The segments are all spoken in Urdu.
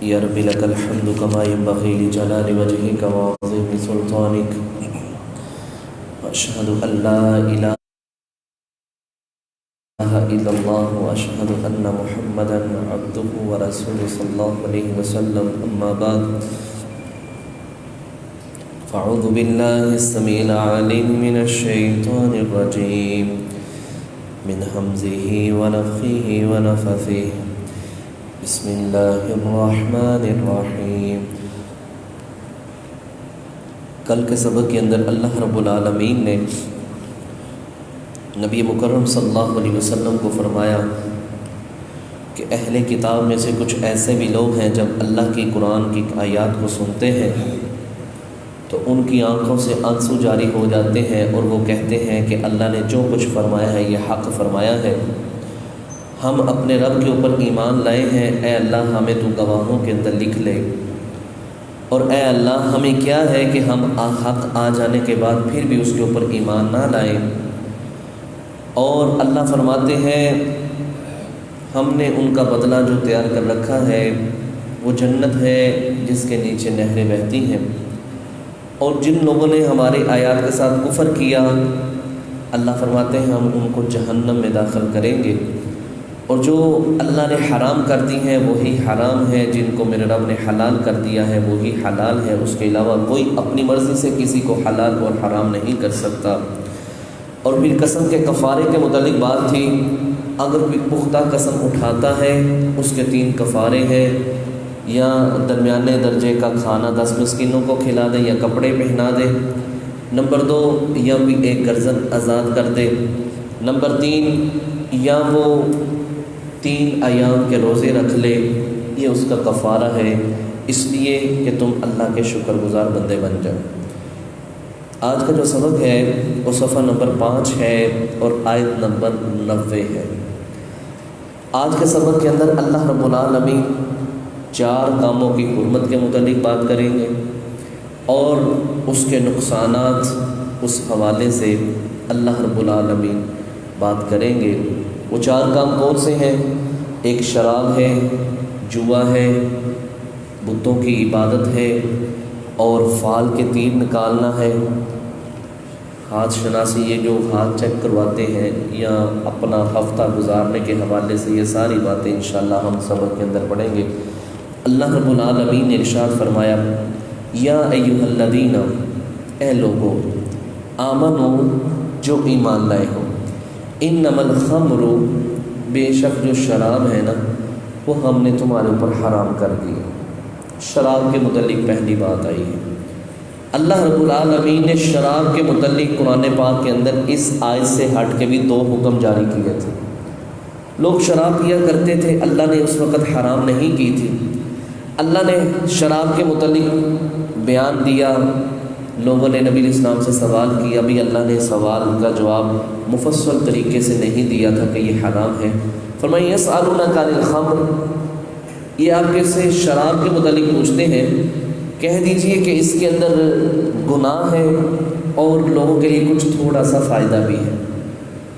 یا رب لک الحمد کما ینبغی لجلال وجهک وعظیم سلطانک واشهد ان لا الہ الا اللہ واشهد ان محمدا عبده ورسوله صلی اللہ علیہ وسلم اما بعد فاعوذ باللہ السمیع العلیم من الشیطان الرجیم من حمزه ونفخه ونفثه بسم اللہ الرحمن الرحیم۔ کل کے سبق کے اندر اللہ رب العالمین نے نبی مکرم صلی اللہ علیہ وسلم کو فرمایا کہ اہل کتاب میں سے کچھ ایسے بھی لوگ ہیں جب اللہ کی قرآن کی آیات کو سنتے ہیں تو ان کی آنکھوں سے آنسو جاری ہو جاتے ہیں اور وہ کہتے ہیں کہ اللہ نے جو کچھ فرمایا ہے یہ حق فرمایا ہے، ہم اپنے رب کے اوپر ایمان لائے ہیں، اے اللہ ہمیں تو گواہوں کے اندر لکھ لے، اور اے اللہ ہمیں کیا ہے کہ ہم حق آ جانے کے بعد پھر بھی اس کے اوپر ایمان نہ لائیں۔ اور اللہ فرماتے ہیں ہم نے ان کا بدلہ جو تیار کر رکھا ہے وہ جنت ہے جس کے نیچے نہریں بہتی ہیں، اور جن لوگوں نے ہماری آیات کے ساتھ کفر کیا اللہ فرماتے ہیں ہم ان کو جہنم میں داخل کریں گے، اور جو اللہ نے حرام کر دی ہیں وہی حرام ہے، جن کو میرے رب نے حلال کر دیا ہے وہی حلال ہے، اس کے علاوہ کوئی اپنی مرضی سے کسی کو حلال اور حرام نہیں کر سکتا۔ اور پھر قسم کے کفارے کے متعلق بات تھی، اگر کوئی پختہ قسم اٹھاتا ہے اس کے 3 کفارے ہیں، یا درمیانے درجے کا کھانا 10 مسکینوں کو کھلا دے یا کپڑے پہنا دے، نمبر 2 یا بھی 1 گرزن آزاد کر دے، نمبر 3 یا وہ 3 ایام کے روزے رکھ لے، یہ اس کا کفارہ ہے، اس لیے کہ تم اللہ کے شکر گزار بندے بن جاؤ۔ آج کا جو سبق ہے وہ صفحہ نمبر 5 ہے اور آیت نمبر 90 ہے۔ آج کے سبق کے اندر اللہ رب العالمین 4 کاموں کی حرمت کے متعلق بات کریں گے اور اس کے نقصانات اس حوالے سے اللہ رب العالمین بات کریں گے۔ وہ 4 کام کون سے ہیں؟ ایک شراب ہے، جوا ہے، بتوں کی عبادت ہے، اور فال کے تیر نکالنا ہے، ہاتھ شناسی، یہ جو ہاتھ چیک کرواتے ہیں، یا اپنا ہفتہ گزارنے کے حوالے سے، یہ ساری باتیں انشاءاللہ ہم سبق کے اندر پڑھیں گے۔ اللہ رب العالمین نے ارشاد فرمایا یا ایھا الذین، اے لوگو، آمنو، جو ایمان لائے ہو، انما الخمر، بے شک جو شراب ہے نا وہ ہم نے تمہارے اوپر حرام کر دی۔ شراب کے متعلق پہلی بات آئی ہے۔ اللہ رب العالمین نے شراب کے متعلق قرآن پاک کے اندر اس آیت سے ہٹ کے بھی 2 حکم جاری کیے تھے۔ لوگ شراب پیا کرتے تھے، اللہ نے اس وقت حرام نہیں کی تھی، اللہ نے شراب کے متعلق بیان دیا، لوگوں نے نبی اسلام سے سوال کیا، ابھی اللہ نے سوال کا جواب مفصل طریقے سے نہیں دیا تھا کہ یہ حرام ہے۔ فرمایا یسألونک عن الخمر، یہ آپ کے سے شراب کے متعلق پوچھتے ہیں، کہہ دیجئے کہ اس کے اندر گناہ ہے اور لوگوں کے لیے کچھ تھوڑا سا فائدہ بھی ہے۔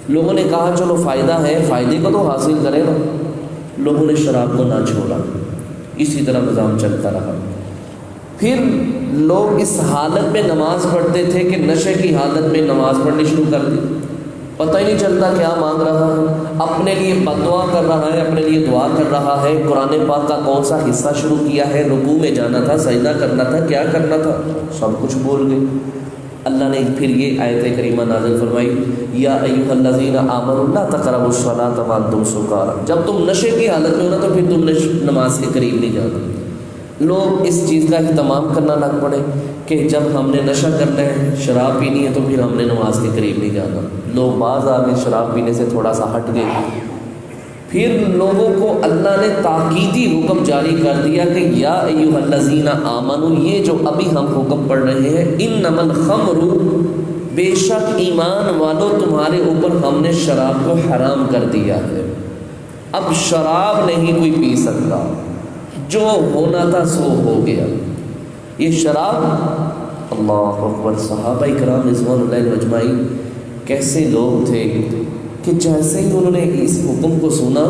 لوگوں نے کہا چلو فائدہ ہے، فائدے کو تو حاصل کریں نا، لوگوں نے شراب کو نہ چھوڑا، اسی طرح نظام چلتا رہا۔ پھر لوگ اس حالت میں نماز پڑھتے تھے کہ نشے کی حالت میں نماز پڑھنی شروع کر دی، پتہ ہی نہیں چلتا کیا مانگ رہا ہے، اپنے لیے بد دعا کر رہا ہے، اپنے لیے دعا کر رہا ہے، قرآن پاک کا کون سا حصہ شروع کیا ہے، رکوع میں جانا تھا، سجدہ کرنا تھا، کیا کرنا تھا، سب کچھ بھول گئے۔ اللہ نے پھر یہ آیت کریمہ نازل فرمائی یا ایھا الذین آمنوا لا تقربوا الصلاۃ وانتم سکارى، جب تم نشے کی حالت میں ہو نا تو پھر تم نماز کے قریب نہیں جانا۔ لوگ اس چیز کا اہتمام کرنا لگ پڑے کہ جب ہم نے نشہ کرنا ہے، شراب پینی ہے، تو پھر ہم نے نماز کے قریب نہیں جانا۔ لوگ باز آ گئے، شراب پینے سے تھوڑا سا ہٹ گئے۔ پھر لوگوں کو اللہ نے تاکیدی حکم جاری کر دیا کہ یا ایھا الذین آمنوا، یہ جو ابھی ہم حکم پڑھ رہے ہیں، انما الخمر، بے شک ایمان والو تمہارے اوپر ہم نے شراب کو حرام کر دیا ہے۔ اب شراب نہیں کوئی پی سکتا، جو ہونا تھا سو ہو گیا۔ یہ شراب، اللہ اکبر، صحابہ کرام رضوان اللہ اجمعین کیسے لوگ تھے کہ جیسے ہی انہوں نے اس حکم کو سنا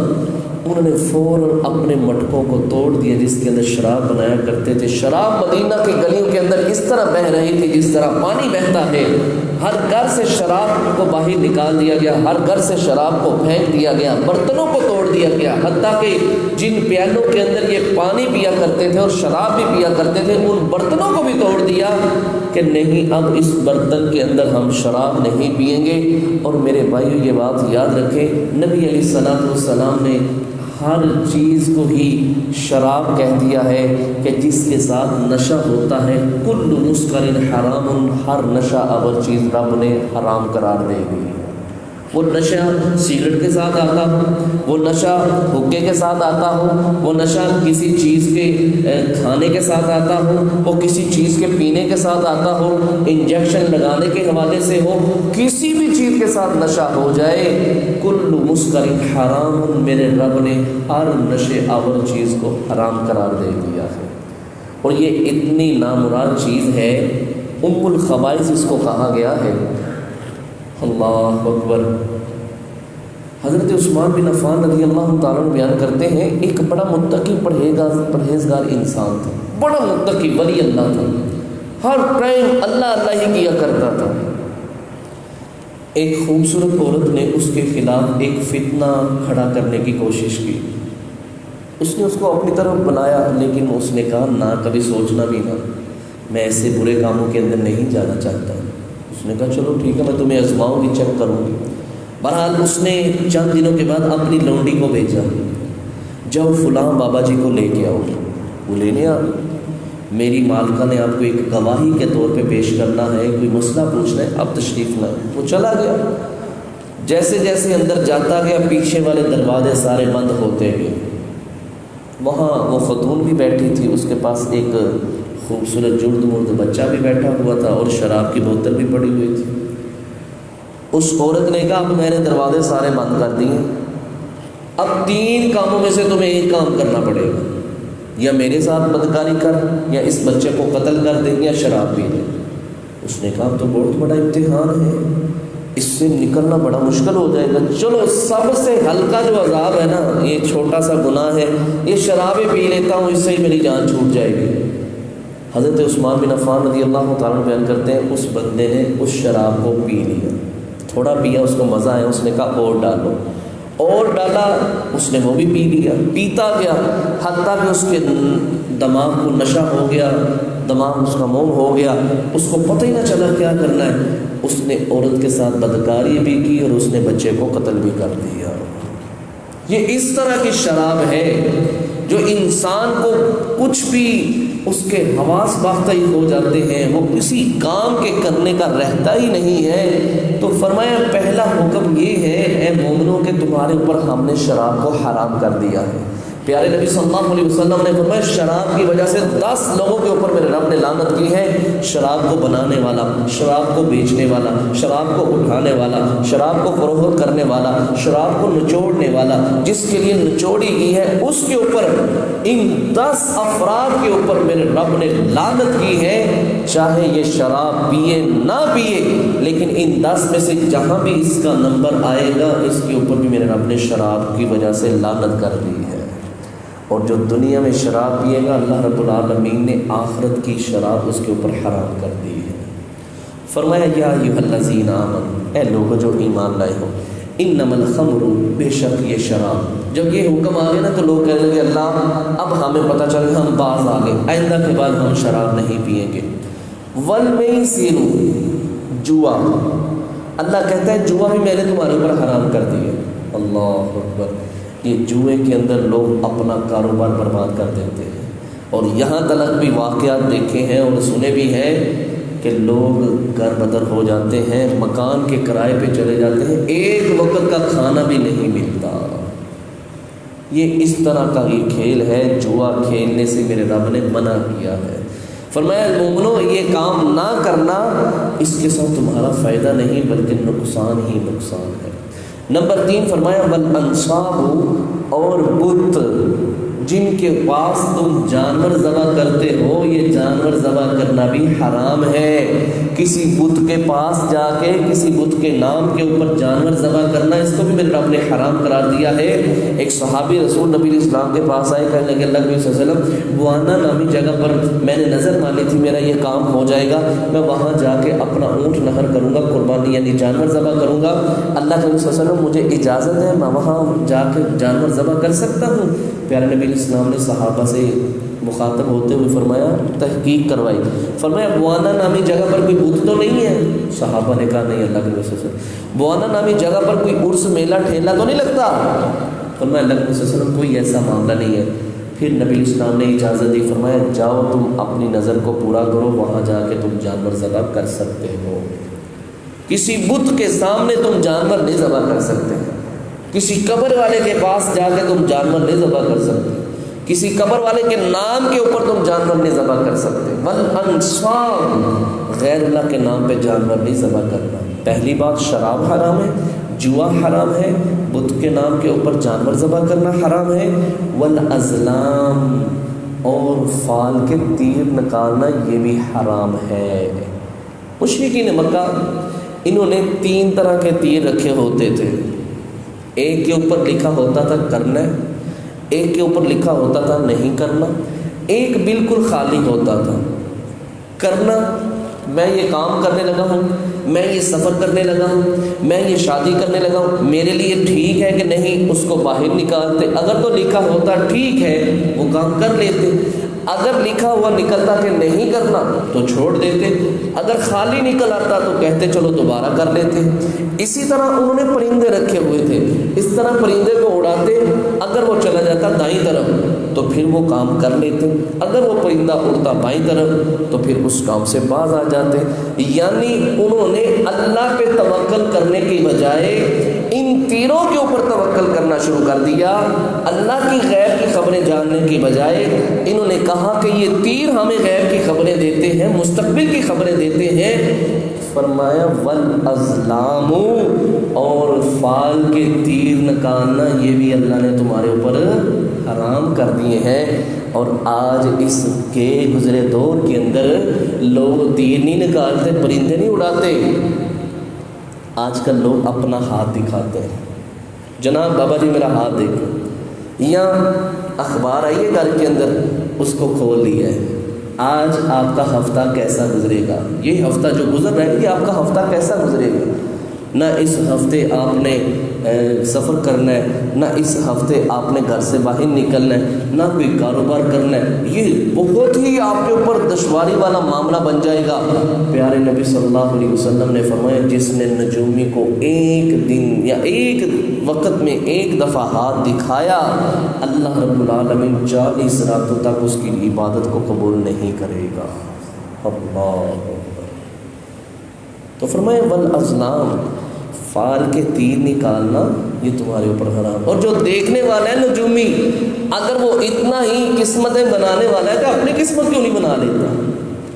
انہوں نے فوراً اپنے مٹکوں کو توڑ دیا جس کے اندر شراب بنایا کرتے تھے۔ شراب مدینہ کی گلیوں کے اندر اس طرح بہہ رہی تھی جس طرح پانی بہتا ہے۔ ہر گھر سے شراب کو باہر نکال دیا گیا، ہر گھر سے شراب کو پھینک دیا گیا، برتنوں کو توڑ دیا گیا، حتیٰ کہ جن پیالوں کے اندر یہ پانی پیا کرتے تھے اور شراب بھی پیا کرتے تھے ان برتنوں کو بھی توڑ دیا کہ نہیں، اب اس برتن کے اندر ہم شراب نہیں پئیں گے۔ اور میرے بھائیو یہ بات یاد رکھیں، نبی علیہ الصلوۃ والسلام نے ہر چیز کو ہی شراب کہہ دیا ہے کہ جس کے ساتھ نشہ ہوتا ہے۔ کل مسکر حرام، ہر نشہ آور چیز رب نے حرام قرار دے دی۔ وہ نشہ سگریٹ کے ساتھ آتا ہو، وہ نشہ حقے کے ساتھ آتا ہو، وہ نشہ کسی چیز کے کھانے کے ساتھ آتا ہو، وہ کسی چیز کے پینے کے ساتھ آتا ہو، انجیکشن لگانے کے حوالے سے ہو، کسی بھی چیز کے ساتھ نشہ ہو جائے، کل مسکر حرام، میرے رب نے ہر نشے آور چیز کو حرام قرار دے دیا ہے۔ اور یہ اتنی نامراد چیز ہے، ام الخبائث اس کو کہا گیا ہے۔ اللہ اکبر۔ حضرت عثمان بن عفان رضی اللہ تعالیٰ بیان کرتے ہیں، ایک بڑا متقی پرہیزگار انسان تھا، بڑا متقی ولی اللہ تھا، ہر ٹائم اللہ اللہ ہی کیا کرتا تھا۔ ایک خوبصورت عورت نے اس کے خلاف ایک فتنہ کھڑا کرنے کی کوشش کی۔ اس نے اس کو اپنی طرف بلایا، لیکن اس نے کہا نہ، کبھی سوچنا بھی نہ، میں ایسے برے کاموں کے اندر نہیں جانا چاہتا۔ اس نے کہا چلو ٹھیک ہے، میں تمہیں آزماؤں گی، چیک کروں گی۔ بہرحال اس نے چند دنوں کے بعد اپنی لونڈی کو بھیجا، جب فلاں بابا جی کو لے کے آؤ۔ وہ لینے آ، میری مالکہ نے آپ کو ایک گواہی کے طور پہ پیش کرنا ہے، کوئی مسئلہ پوچھنا ہے، اب تشریف لائیں۔ وہ چلا گیا، جیسے جیسے اندر جاتا گیا پیچھے والے دروازے سارے بند ہوتے گئے۔ وہاں وہ خاتون بھی بیٹھی تھی، اس کے پاس ایک خوبصورت جرد مرد بچہ بھی بیٹھا ہوا تھا اور شراب کی بوتل بھی پڑی ہوئی تھی۔ اس عورت نے کہا اب میں نے دروازے سارے بند کر دیے، اب 3 کاموں میں سے تمہیں ایک کام کرنا پڑے گا، یا میرے ساتھ بدکاری کر، یا اس بچے کو قتل کر دیں، یا شراب پی لے۔ اس نے کہا تو بہت بڑا امتحان ہے، اس سے نکلنا بڑا مشکل ہو جائے گا، چلو سب سے ہلکا جو عذاب ہے نا، یہ چھوٹا سا گناہ ہے، یہ شرابیں پی لیتا ہوں، اس سے ہی میری جان چھوٹ جائے گی۔ حضرت عثمان بن عفان رضی اللہ تعالیٰ بیان کرتے ہیں، اس بندے نے اس شراب کو پی لیا، تھوڑا پیا، اس کو مزہ آیا، اس نے کہا اور ڈالو، اور ڈالا، اس نے وہ بھی پی لیا، پیتا گیا، حتیٰ کہ اس کے دماغ کو نشہ ہو گیا، دماغ اس کا موم ہو گیا، اس کو پتہ ہی نہ چلا کیا کرنا ہے۔ اس نے عورت کے ساتھ بدکاری بھی کی اور اس نے بچے کو قتل بھی کر دیا۔ یہ اس طرح کی شراب ہے جو انسان کو کچھ بھی اس کے حواس باختہ ہی ہو جاتے ہیں، وہ کسی کام کے کرنے کا رہتا ہی نہیں ہے۔ تو فرمایا پہلا حکم یہ ہے اے مومنوں کہ تمہارے اوپر ہم نے شراب کو حرام کر دیا ہے۔ پیارے نبی صلی اللہ علیہ وسلم نے فرمایا شراب کی وجہ سے 10 لوگوں کے اوپر میرے رب نے لعنت کی ہے، شراب کو بنانے والا، شراب کو بیچنے والا، شراب کو اٹھانے والا، شراب کو فروخت کرنے والا، شراب کو نچوڑنے والا، جس کے لیے نچوڑی کی ہے اس کے اوپر، ان 10 افراد کے اوپر میرے رب نے لعنت کی ہے، چاہے یہ شراب پیے نہ پیے، لیکن ان 10 میں سے جہاں بھی اس کا نمبر آئے گا اس کے اوپر بھی میرے رب نے شراب کی وجہ سے لعنت کر دی ہے۔ اور جو دنیا میں شراب پیے گا اللہ رب العالمین نے آخرت کی شراب اس کے اوپر حرام کر دی ہے۔ فرمایا یا ایھا الذین آمنوا، اے لوگوں جو ایمان لائے ہو، انما الخمر، بے شک یہ شراب۔ جب یہ حکم آ گیا نا تو لوگ کہنے لگے اللہ اب ہمیں پتہ چل گیا، ہم باز آ گئے، آئندہ کے بعد ہم شراب نہیں پئیں گے۔ والمیسر، جوا، اللہ کہتا ہے جوا بھی میں نے تمہارے اوپر حرام کر دیا۔ اللہ اکبر۔ یہ جوئے کے اندر لوگ اپنا کاروبار برباد کر دیتے ہیں، اور یہاں تک بھی واقعات دیکھے ہیں اور سنے بھی ہیں کہ لوگ گھر بدر ہو جاتے ہیں، مکان کے کرائے پہ چلے جاتے ہیں، ایک وقت کا کھانا بھی نہیں ملتا۔ یہ اس طرح کا یہ کھیل ہے، جوا کھیلنے سے میرے رب نے منع کیا ہے۔ فرمایا مومنو یہ کام نہ کرنا، اس کے ساتھ تمہارا فائدہ نہیں بلکہ نقصان ہی نقصان ہے۔ نمبر 3 فرمایا والانصاب، اور بت، جن کے پاس تم جانور ذبح کرتے ہو یہ جانور ذبح کرنا بھی حرام ہے۔ کسی بت کے پاس جا کے کسی بت کے نام کے اوپر جانور ذبح کرنا اس کو بھی میرے رب نے حرام قرار دیا ہے۔ ایک صحابی رسول نبی علیہ السلام کے پاس آئے، کہنے لگے اللہ نبی صلی اللہ علیہ وسلم بوانا نامی جگہ پر میں نے نظر مانی تھی میرا یہ کام ہو جائے گا، میں وہاں جا کے اپنا اونٹ نہر کروں گا، قربانی یعنی جانور ذبح کروں گا، اللہ کے نبی صلی اللہ علیہ وسلم مجھے اجازت ہے میں وہاں جا کے جانور ذبح کر سکتا ہوں؟ پیارے نبی علیہ السلام نے صحابہ سے مخاطب ہوتے ہوئے فرمایا، تحقیق کروائی، فرمایا بوانا نامی جگہ پر کوئی بت تو نہیں ہے؟ صحابہ نے کہا نہیں اللہ کے نبی صلی اللہ علیہ وسلم۔ بوانا نامی جگہ پر کوئی عرس میلہ ٹھیلا تو نہیں لگتا؟ فرمایا اللہ کے نبی صلی اللہ علیہ وسلم کوئی ایسا معاملہ نہیں ہے۔ پھر نبی علیہ السلام نے اجازت دی، فرمایا جاؤ تم اپنی نظر کو پورا کرو، وہاں جا کے تم جانور ذبح کر سکتے ہو۔ کسی بت کے سامنے تم جانور نہیں ذبح کر سکتے، کسی قبر والے کے پاس جا کے تم جانور نہیں ذبح کر سکتے، کسی قبر والے کے نام کے اوپر تم جانور نہیں ذبح کر سکتے۔ والانصاب، غیر اللہ کے نام پہ جانور نہیں ذبح کرنا۔ پہلی بات شراب حرام ہے، جوا حرام ہے، بت کے نام کے اوپر جانور ذبح کرنا حرام ہے۔ والازلام، اور فال کے تیر نکالنا یہ بھی حرام ہے۔ مشرکین مکہ انہوں نے 3 طرح کے تیر رکھے ہوتے تھے، ایک کے اوپر لکھا ہوتا تھا کرنا، ایک کے اوپر لکھا ہوتا تھا نہیں کرنا، ایک بالکل خالی ہوتا تھا۔ کرنا، میں یہ کام کرنے لگا ہوں، میں یہ سفر کرنے لگا ہوں، میں یہ شادی کرنے لگا ہوں، میرے لیے ٹھیک ہے کہ نہیں، اس کو باہر نکالتے۔ اگر تو لکھا ہوتا ٹھیک ہے وہ کام کر لیتے، اگر لکھا ہوا نکلتا کہ نہیں کرنا تو چھوڑ دیتے، اگر خالی نکل آتا تو کہتے چلو دوبارہ کر لیتے۔ اسی طرح انہوں نے پرندے رکھے ہوئے تھے، اس طرح پرندے کو اڑاتے، اگر وہ چلا جاتا دائیں طرف تو پھر وہ کام کر لیتے، اگر وہ پرندہ اڑتا بائیں طرف تو پھر اس کام سے باز آ جاتے۔ یعنی انہوں نے اللہ پہ توکل کرنے کی بجائے ان تیروں کے اوپر توکل کرنا شروع کر دیا۔ اللہ کی غیب کی خبریں جاننے کی بجائے انہوں نے کہا کہ یہ تیر ہمیں غیب کی خبریں دیتے ہیں، مستقبل کی خبریں دیتے ہیں۔ فرمایا والازلام، اور فال کے تیر نکالنا یہ بھی اللہ نے تمہارے اوپر حرام کر دیے ہیں۔ اور آج اس کے گزرے دور کے اندر لوگ تیر نہیں نکالتے، پرندے نہیں اڑاتے، آج کل لوگ اپنا ہاتھ دکھاتے ہیں، جناب بابا جی میرا ہاتھ دیکھو، یا اخبار آئی ہے گھر کے اندر اس کو کھول لیا ہے، آج آپ کا ہفتہ کیسا گزرے گا، یہ ہفتہ جو گزر رہا ہے یہ آپ کا ہفتہ کیسا گزرے گا، نہ اس ہفتے آپ نے سفر کرنا ہے، نہ اس ہفتے آپ نے گھر سے باہر نکلنا ہے، نہ کوئی کاروبار کرنا ہے، یہ بہت ہی آپ کے اوپر دشواری والا معاملہ بن جائے گا۔ پیارے نبی صلی اللہ علیہ وسلم نے فرمایا جس نے نجومی کو ایک دن یا ایک وقت میں ایک دفعہ ہاتھ دکھایا، اللہ رب العالمین 40 راتوں تک اس کی عبادت کو قبول نہیں کرے گا۔ اللہ، تو فرمایا والازلام، فال کے تیر نکالنا یہ تمہارے اوپر حرام۔ اور جو دیکھنے والا ہے نجومی، اگر وہ اتنا ہی قسمتیں بنانے والا ہے تو اپنی قسمت کیوں نہیں بنا لیتا،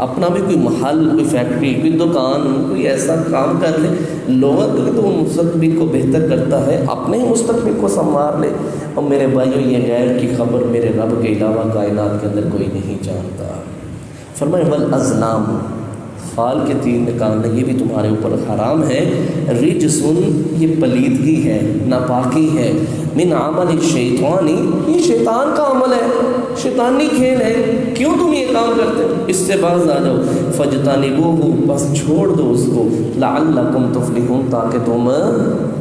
اپنا بھی کوئی محل، کوئی فیکٹری، کوئی دکان، کوئی ایسا کام کر لے، لوگوں کے تو مستقبل کو بہتر کرتا ہے، اپنے ہی مستقبل کو سنوار لے۔ اور میرے بھائیوں یہ غیر کی خبر میرے رب کے علاوہ کائنات کے اندر کوئی نہیں جانتا۔ فرمائے والازلام، فال کے تیر نکالنا یہ بھی تمہارے اوپر حرام ہے۔ رجسن، یہ پلیدگی ہے، ناپاکی ہے، من عمل الشیطانی، یہ شیطان کا عمل ہے، شیطانی کھیل ہے، کیوں تم یہ کام کرتے ہو، اس سے باز آ جاؤ۔ فاجتنبوہ، بس چھوڑ دو اس کو، لعلکم تفلحون، تاکہ تم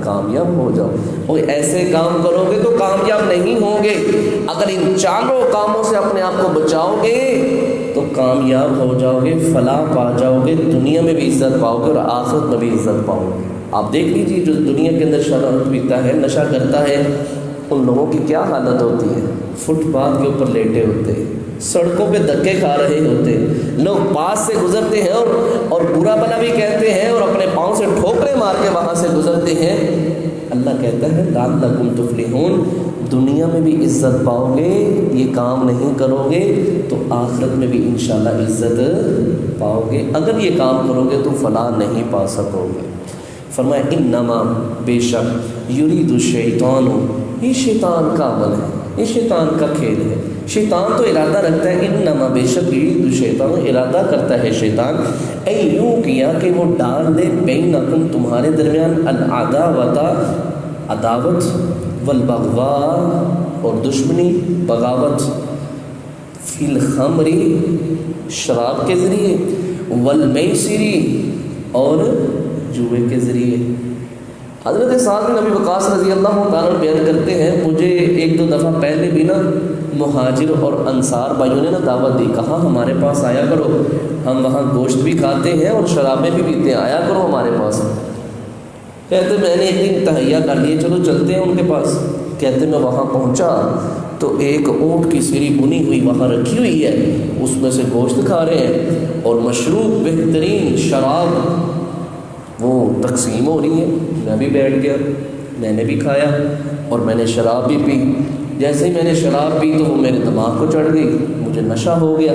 کامیاب ہو جاؤ۔ اور ایسے کام کرو گے تو کامیاب نہیں ہوں گے، اگر ان چاروں کاموں سے اپنے آپ کو بچاؤ گے تو کامیاب ہو جاؤ گے، فلاح پا جاؤ گے، دنیا میں بھی عزت پاؤ گے اور آخرت میں بھی عزت پاؤ گے۔ آپ دیکھ لیجیے جو دنیا کے اندر شراب پیتا ہے، نشہ کرتا ہے، ان لوگوں کی کیا حالت ہوتی ہے، فٹ پاتھ کے اوپر لیٹے ہوتے ہیں، سڑکوں پہ دھکے کھا رہے ہوتے ہیں، لوگ پاس سے گزرتے ہیں اور برا بلا بھی کہتے ہیں اور اپنے پاؤں سے ٹھوکریں مار کے وہاں سے گزرتے ہیں۔ اللہ کہتا ہے لعلکم تفلحون، دنیا میں بھی عزت پاؤ گے، یہ کام نہیں کرو گے تو آخرت میں بھی انشاءاللہ عزت پاؤ گے، اگر یہ کام کرو گے تو فلاح نہیں پا سکو گے۔ فرمایا انما، بے شک، یرید الشیطان، یہ شیطان کا عمل ہے، یہ شیطان کا کھیل ہے۔ شیطان تو ارادہ رکھتا ہے، انما بے شک یرید شیطان، ارادہ کرتا ہے شیطان یوں کیا کہ وہ ڈال دے بینکم تمہارے درمیان العداوت عداوت والبغضاء اور دشمنی بغاوت فی الخمر شراب کے ذریعے والمیسر اور جوئے کے ذریعے۔ حضرت سعد بن ابی وقاص رضی اللہ تعالیٰ بیان کرتے ہیں مجھے ایک دو دفعہ پہلے بھی نا مہاجر اور انصار بھائیوں نے نا دعوت دی، کہا ہمارے پاس آیا کرو، ہم وہاں گوشت بھی کھاتے ہیں اور شرابیں بھی پیتے ہیں، آیا کرو ہمارے پاس۔ کہتے میں نے ایک دن تہیا کر لیے، چلو چلتے ہیں ان کے پاس۔ کہتے میں وہاں پہنچا تو ایک اونٹ کی سری بنی ہوئی وہاں رکھی ہوئی ہے، اس میں سے گوشت کھا رہے ہیں اور مشروب بہترین شراب وہ تقسیم ہو رہی ہے۔ میں بھی بیٹھ گیا، میں نے بھی کھایا اور میں نے شراب بھی پی۔ جیسے ہی میں نے شراب پی تو وہ میرے دماغ کو چڑھ گئی، مجھے نشہ ہو گیا۔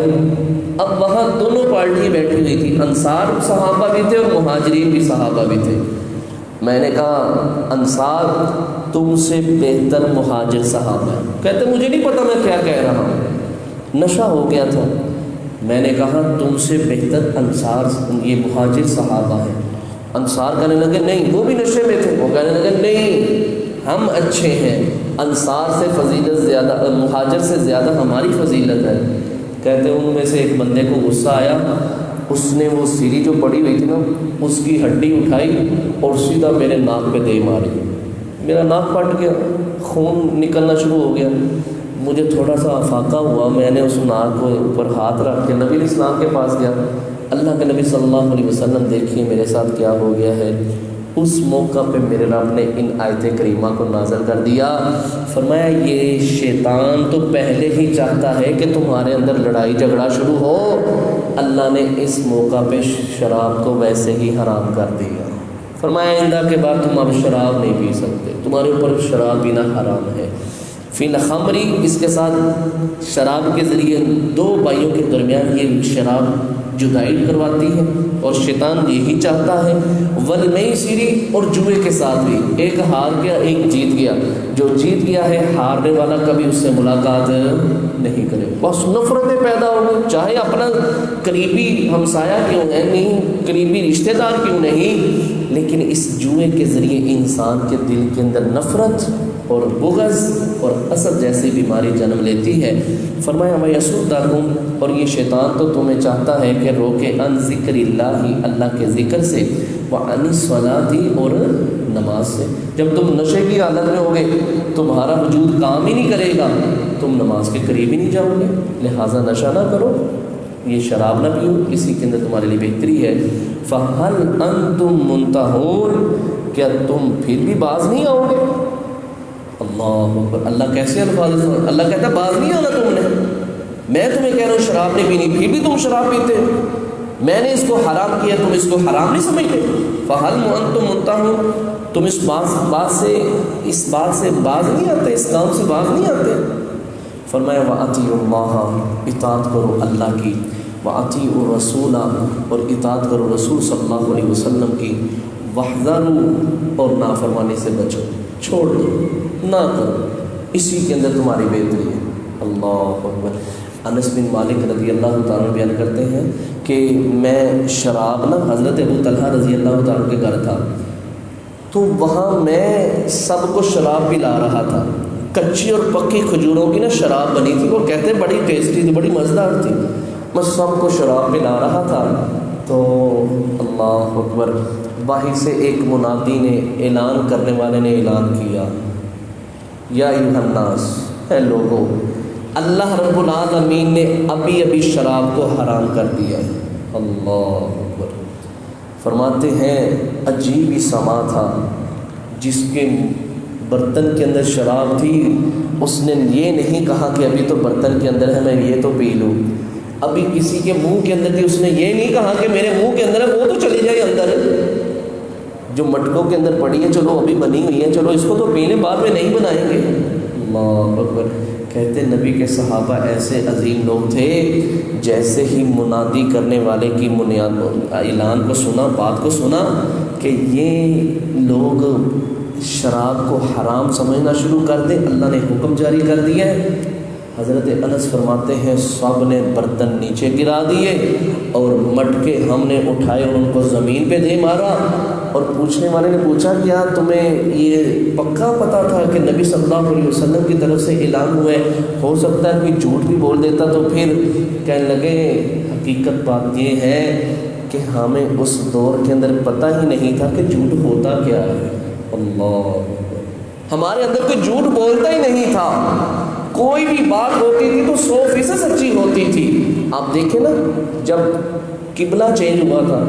اب وہاں دونوں پارٹیاں بیٹھی ہوئی تھی، انصار صحابہ بھی تھے اور مہاجرین بھی صحابہ بھی تھے۔ میں نے کہا انصار تم سے بہتر مہاجر صحابہ ہیں۔ کہتے مجھے نہیں پتا میں کیا کہہ رہا ہوں، نشہ ہو گیا تھا۔ میں نے کہا تم سے بہتر انصار یہ مہاجر صحابہ ہیں۔ انصار کہنے لگے نہیں، وہ بھی نشے میں تھے۔ وہ کہنے لگے نہیں ہم اچھے ہیں، انصار سے فضیلت زیادہ، مہاجر سے زیادہ ہماری فضیلت ہے۔ کہتے ان میں سے ایک بندے کو غصہ آیا، اس نے وہ سیڑھی جو پڑی ہوئی تھی نا اس کی ہڈی اٹھائی اور سیدھا میرے ناک پہ دے ماری۔ میرا ناک پھٹ گیا، خون نکلنا شروع ہو گیا۔ مجھے تھوڑا سا افاقہ ہوا، میں نے اس ناک کو اوپر ہاتھ رکھ کے نبی اسلام کے پاس گیا۔ اللہ کے نبی صلی اللہ علیہ وسلم دیکھیے میرے ساتھ کیا ہو گیا ہے۔ اس موقع پہ میرے رب نے ان آیت کریمہ کو نازل کر دیا، فرمایا یہ شیطان تو پہلے ہی چاہتا ہے کہ تمہارے اندر لڑائی جھگڑا شروع ہو، اللہ نے اس موقع پہ شراب کو ویسے ہی حرام کر دیا۔ فرمایا آئندہ کے بعد تم اب شراب نہیں پی سکتے، تمہارے اوپر شراب پینا حرام ہے۔ فی الخمری اس کے ساتھ شراب کے ذریعے دو بھائیوں کے درمیان یہ شراب جدائی کرواتی ہے اور شیطان یہی چاہتا ہے۔ والمیسری اور جوئے کے ساتھ بھی، ایک ہار گیا ایک جیت گیا، جو جیت گیا ہے ہارنے والا کبھی اس سے ملاقات نہیں کرے، بس نفرتیں پیدا ہو گئی، چاہے اپنا قریبی ہمسایہ کیوں ہے نہیں، قریبی رشتہ دار کیوں نہیں، لیکن اس جوئے کے ذریعے انسان کے دل کے اندر نفرت اور بغض اور حسد جیسی بیماری جنم لیتی ہے۔ فرمایا وَيَصُدَّكُمْ اور یہ شیطان تو تمہیں چاہتا ہے کہ روکے ان ذکر اللہ، اللہ کے ذکر سے، وَعَنِ الصَّلَاةِ اور نماز سے۔ جب تم نشے کی حالت میں ہوگے تمہارا وجود کام ہی نہیں کرے گا، تم نماز کے قریب ہی نہیں جاؤ گے، لہٰذا نشہ نہ کرو، یہ شراب نہ پیو، اسی کے اندر تمہارے لیے بہتری ہے۔ فَهَلْ أَنْتُمْ مُنْتَهُونَ کیا تم پھر بھی باز نہیں آؤ گے؟ اللہ اکبر، اللہ کیسے الفاظ، اللہ کہتا ہے باز نہیں آنا تم نے، میں تمہیں کہہ رہا ہوں شراب نہیں پینی پھر بھی تم شراب پیتے ہو، میں نے اس کو حرام کیا تم اس کو حرام نہیں سمجھتے۔ فَهَلْ أَنْتُمْ مُنْتَهُونَ تم اس بات سے باز نہیں آتے، اس کام سے باز نہیں آتے۔ فرمایا وَأَطِيعُوا اللَّهَ اطاعت کرو اللہ کی، وَأَطِيعُوا الرَّسُولَ اور اطاعت کرو رسول صلی اللہ علیہ وسلم کی، وَاحْذَرُوا اور نافرمانی سے بچو، چھوڑ دو نہ کرو، اسی کے اندر تمہاری بہتری ہے۔ اللہ اکبر۔ انس بن مالک رضی اللہ تعالیٰ بیان کرتے ہیں کہ میں شراب نا حضرت ابو طلحہ رضی اللہ تعالیٰ کے گھر تھا، تو وہاں میں سب کو شراب پلا رہا تھا، کچی اور پکی کھجوروں کی نا شراب بنی تھی، وہ کہتے ہیں بڑی ٹیسٹی تھی، بڑی مزیدار تھی، میں سب کو شراب پلا رہا تھا۔ تو اللہ اکبر، باہر سے ایک منادی نے، اعلان کرنے والے نے اعلان کیا، یا ایھا الناس، اے لوگو، اللہ رب العالمین نے ابھی ابھی شراب کو حرام کر دیا ہے۔ اللہ اکبر۔ فرماتے ہیں عجیب ہی سما تھا، جس کے برتن کے اندر شراب تھی اس نے یہ نہیں کہا کہ ابھی تو برتن کے اندر ہے میں یہ تو پی لوں، ابھی کسی کے منہ کے اندر تھی اس نے یہ نہیں کہا کہ میرے منہ کے اندر ہے وہ تو چلی جائے اندر، جو مٹکوں کے اندر پڑی ہے چلو ابھی بنی ہوئی ہے چلو اس کو تو پینے بعد میں نہیں بنائیں گے۔ اللہ اکبر۔ کہتے نبی کے صحابہ ایسے عظیم لوگ تھے، جیسے ہی منادی کرنے والے کی اعلان کو سنا، بات کو سنا کہ یہ لوگ شراب کو حرام سمجھنا شروع کر دیں، اللہ نے حکم جاری کر دیا ہے۔ حضرت انس فرماتے ہیں سب نے برتن نیچے گرا دیے اور مٹکے ہم نے اٹھائے اور ان کو زمین پہ دے مارا، اور پوچھنے والے نے پوچھا کیا تمہیں یہ پکا پتہ تھا کہ نبی صلی اللہ علیہ وسلم کی طرف سے اعلان ہوا ہے، ہو سکتا ہے کوئی جھوٹ بھی بول دیتا؟ تو پھر کہنے لگے حقیقت بات یہ ہے کہ ہمیں اس دور کے اندر پتہ ہی نہیں تھا کہ جھوٹ ہوتا کیا ہے۔ اللہ، ہمارے اندر کوئی جھوٹ بولتا ہی نہیں تھا، کوئی بھی بات ہوتی تھی تو 100% سچی ہوتی تھی۔ آپ دیکھیں نا، جب قبلہ چینج ہوا تھا،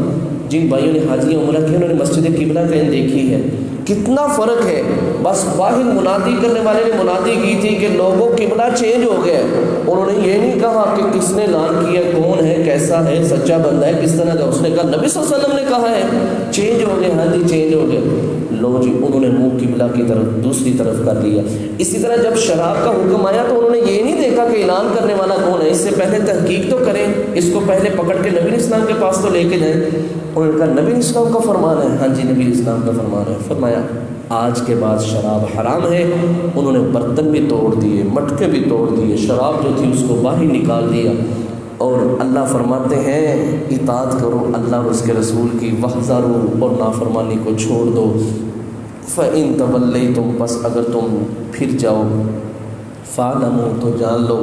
جن بھائیوں نے حاجی عمرہ کی انہوں نے مسجد قبلہ چینج دیکھی ہے، کتنا فرق ہے۔ بس واحد منادی کرنے والے نے منادی کی تھی کہ لوگوں قبلہ چینج ہو گیا، انہوں نے یہ نہیں کہا کہ کس نے اعلان کیا، کون ہے، کیسا ہے، سچا بندہ ہے، کس طرح کا، اس نے کہا نبی صلی اللہ علیہ وسلم نے کہا ہے، چینج ہو گئے، ہاں جی چینج ہو گئے۔ لو جی، انہوں نے منہ قبلہ کی طرف دوسری طرف کر لیا۔ اسی طرح جب شراب کا حکم آیا تو انہوں نے یہ نہیں دیکھا کہ اعلان کرنے والا کون ہے، اس سے پہلے تحقیق تو کریں، اس کو پہلے پکڑ کے نبی اسلام کے پاس تو لے کے جائیں۔ انہوں نے کہا نبی اسلام کا فرمان ہے، ہاں جی نبی اسلام کا فرمان ہے۔ فرمایا آج کے بعد شراب حرام ہے۔ انہوں نے برتن بھی توڑ دیے، مٹکے بھی توڑ دیے، شراب جو تھی اس کو باہر نکال دیا، اور اللہ فرماتے ہیں اطاعت کرو اللہ اور اس کے رسول کی، وَاحْذَرُوا، اور نافرمانی کو چھوڑ دو۔ فَإِن تَوَلَّيْتُمْ، پس اگر تم پھر جاؤ، فَاعْلَمُوا، تو جان لو،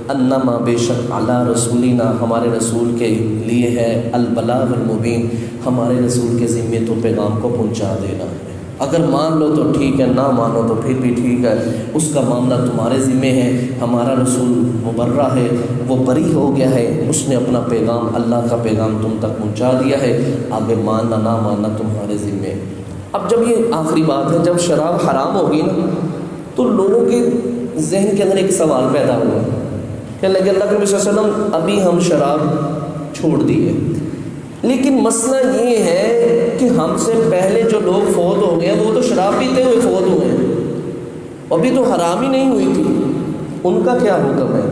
اَنَّمَا، بے شک، عَلَىٰ رَسُولِنَا، ہمارے رسول کے لیے ہے، الْبَلَاغُ الْمُبِينُ، ہمارے رسول کے ذمے تو پیغام کو پہنچا دینا ہے۔ اگر مان لو تو ٹھیک ہے، نہ مانو تو پھر بھی ٹھیک ہے، اس کا معاملہ تمہارے ذمے ہے۔ ہمارا رسول مبرہ ہے، وہ بری ہو گیا ہے، اس نے اپنا پیغام، اللہ کا پیغام تم تک پہنچا دیا ہے، آگے ماننا نہ ماننا تمہارے ذمے۔ اب جب یہ آخری بات ہے، جب شراب حرام ہوگی نا تو لوگوں کے ذہن کے اندر ایک سوال پیدا ہوا کہ اللہ کے نبی صلی اللہ علیہ وسلم ابھی ہم شراب چھوڑ دیے، لیکن مسئلہ یہ ہے کہ ہم سے پہلے جو لوگ فوت ہو گئے وہ تو شراب پیتے ہوئے فوت ہوئے ہیں، ابھی تو حرام ہی نہیں ہوئی تھی، ان کا کیا حکم ہے؟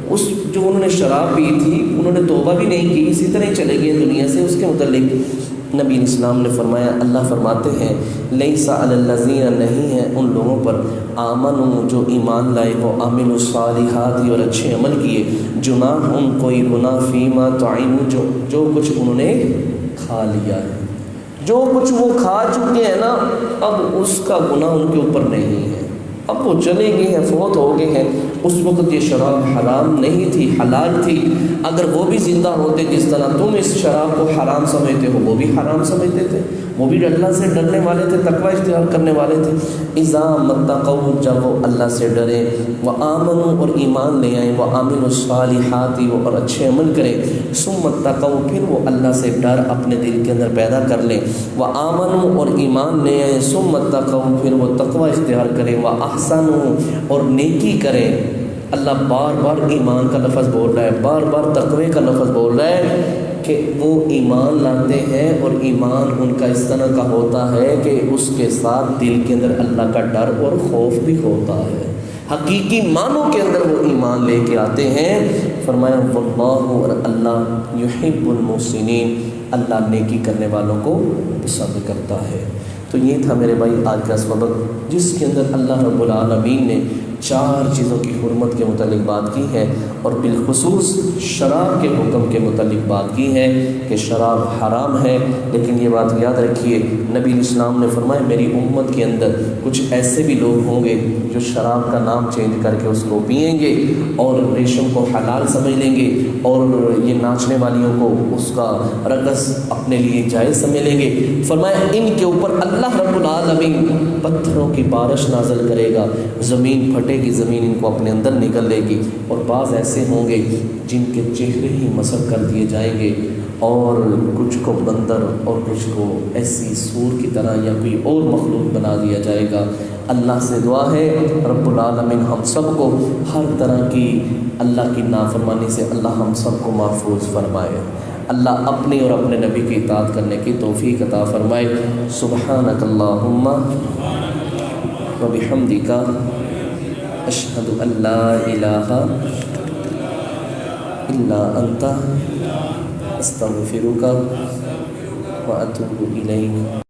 اس جو انہوں نے شراب پی تھی انہوں نے توبہ بھی نہیں کی، اسی طرح ہی چلے گئے دنیا سے، اس کے متعلق نبی اسلام نے فرمایا، اللہ فرماتے ہیں لیس علی الذین، نہیں ہے ان لوگوں پر، آمنوا، جو ایمان لائے، وہ عاملوا الصالحات، اور اچھے عمل کیے، جناح، ان کوئی گناہ، فیما طعموا، جو کچھ انہوں نے کھا لیا ہے، جو کچھ وہ کھا چکے ہیں نا، اب اس کا گناہ ان کے اوپر نہیں ہے، اب وہ چلے گئے ہیں، فوت ہو گئے ہیں۔ اس وقت یہ شراب حرام نہیں تھی، حلال تھی۔ اگر وہ بھی زندہ ہوتے جس طرح تم اس شراب کو حرام سمجھتے ہو، وہ بھی حرام سمجھتے تھے، وہ بھی اللہ سے ڈرنے والے تھے، تقوی اختیار کرنے والے تھے۔ اذا متقوا، جب وہ اللہ سے ڈرے، وآمنوا، اور ایمان لے آئیں، وعملوا الصالحات، اور اچھے عمل کریں، ثم اتقوا، پھر وہ اللہ سے ڈر اپنے دل کے اندر پیدا کر لیں، وآمنوا، اور ایمان لے آئیں، ثم اتقوا، پھر وہ تقوی اختیار کریں، واحسنوا، اور نیکی کریں۔ اللہ بار بار ایمان کا لفظ بول رہا ہے، بار بار تقوی کا لفظ بول رہا ہے کہ وہ ایمان لاتے ہیں، اور ایمان ان کا اس طرح کا ہوتا ہے کہ اس کے ساتھ دل کے اندر اللہ کا ڈر اور خوف بھی ہوتا ہے، حقیقی معنوں کے اندر وہ ایمان لے کے آتے ہیں۔ فرمایا واللہ، اور اللہ، یحب المحسنین، اللہ نیکی کرنے والوں کو پسند کرتا ہے۔ تو یہ تھا میرے بھائی آج کا سبق، جس کے اندر اللہ رب العالمین نے 4 چیزوں کی حرمت کے متعلق بات کی ہے، اور بالخصوص شراب کے حکم کے متعلق بات کی ہے کہ شراب حرام ہے۔ لیکن یہ بات یاد رکھیے، نبی اسلام نے فرمایا میری امت کے اندر کچھ ایسے بھی لوگ ہوں گے جو شراب کا نام چینج کر کے اس کو پئیں گے، اور ریشم کو حلال سمجھ لیں گے، اور یہ ناچنے والیوں کو اس کا رقص اپنے لیے جائز سمجھ لیں گے۔ فرمایا ان کے اوپر اللہ رب العالمین پتھروں کی بارش نازل کرے گا، زمین پھٹے گی، زمین ان کو اپنے اندر نگل لے گی، اور بعض ایسے ہوں گے جن کے چہرے ہی مسخ کر دیے جائیں گے، اور کچھ کو بندر اور کچھ کو ایسی سور کی طرح یا کوئی اور مخلوق بنا دیا جائے گا۔ اللہ سے دعا ہے رب العالمین ہم سب کو ہر طرح کی اللہ کی نافرمانی سے اللہ ہم سب کو محفوظ فرمائے، اللہ اپنے اور اپنے نبی کی اطاعت کرنے کی توفیق عطا فرمائے۔ سبحانک اللہم وبحمدک، اشہد ان لا الہ الا انت، استغفرک واتوب الیک۔